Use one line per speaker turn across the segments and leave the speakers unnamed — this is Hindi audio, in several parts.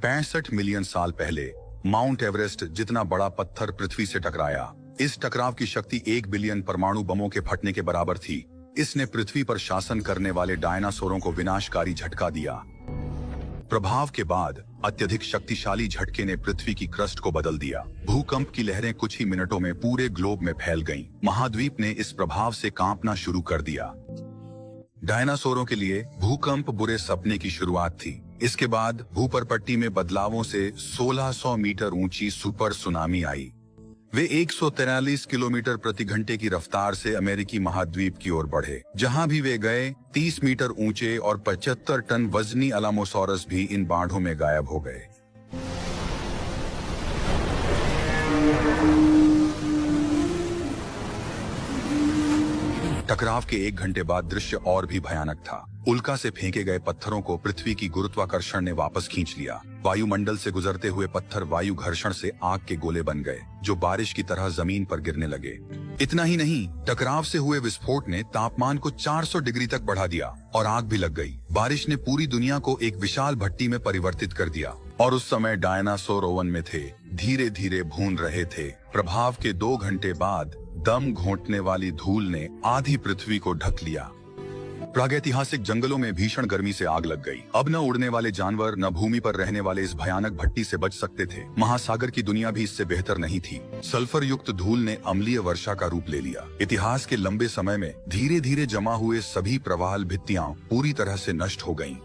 65 मिलियन साल पहले माउंट एवरेस्ट जितना बड़ा पत्थर पृथ्वी से टकराया। इस टकराव की शक्ति 1 बिलियन परमाणु बमों के फटने के बराबर थी। इसने पृथ्वी पर शासन करने वाले डायनासोरों को विनाशकारी झटका दिया। प्रभाव के बाद अत्यधिक शक्तिशाली झटके ने पृथ्वी की क्रस्ट को बदल दिया। भूकंप की लहरें कुछ ही मिनटों में पूरे ग्लोब में फैल गईं। महाद्वीप ने इस प्रभाव से कांपना शुरू कर दिया। डायनासोरों के लिए भूकंप बुरे सपने की शुरुआत थी। इसके बाद भूपरपट्टी में बदलावों से 1600 मीटर ऊंची सुपर सुनामी आई। वे 143 किलोमीटर प्रति घंटे की रफ्तार से अमेरिकी महाद्वीप की ओर बढ़े। जहां भी वे गए 30 मीटर ऊंचे और 75 टन वजनी अलामोसॉरस भी इन बाढ़ों में गायब हो गए। टकराव के 1 घंटे बाद दृश्य और भी भयानक था। उल्का से फेंके गए पत्थरों को पृथ्वी की गुरुत्वाकर्षण ने वापस खींच लिया। वायुमंडल से गुजरते हुए पत्थर वायु घर्षण से आग के गोले बन गए, जो बारिश की तरह जमीन पर गिरने लगे। इतना ही नहीं, टकराव से हुए विस्फोट ने तापमान को 400 डिग्री तक बढ़ा दिया और आग भी लग गई। बारिश ने पूरी दुनिया को एक विशाल भट्टी में परिवर्तित कर दिया और उस समय डायनासोर ओवन में थे, धीरे धीरे भून रहे थे। प्रभाव के 2 घंटे बाद दम घोंटने वाली धूल ने आधी पृथ्वी को ढक लिया। प्रागैतिहासिक जंगलों में भीषण गर्मी से आग लग गई। अब न उड़ने वाले जानवर न भूमि पर रहने वाले इस भयानक भट्टी से बच सकते थे। महासागर की दुनिया भी इससे बेहतर नहीं थी। सल्फर युक्त धूल ने अम्लीय वर्षा का रूप ले लिया। इतिहास के लंबे समय में धीरे धीरे जमा हुए सभी प्रवाल भित्तियां पूरी तरह से नष्ट हो गईं।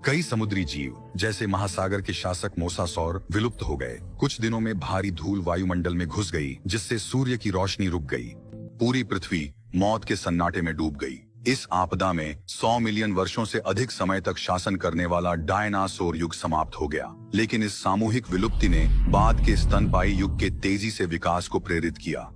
कई समुद्री जीव जैसे महासागर के शासक मोसासौर विलुप्त हो गए। कुछ दिनों में भारी धूल वायुमंडल में घुस गई, जिससे सूर्य की रोशनी रुक गई। पूरी पृथ्वी मौत के सन्नाटे में डूब गई। इस आपदा में 100 मिलियन वर्षों से अधिक समय तक शासन करने वाला डायनासोर युग समाप्त हो गया। लेकिन इस सामूहिक विलुप्ति ने बाद के स्तनपायी युग के तेजी से विकास को प्रेरित किया।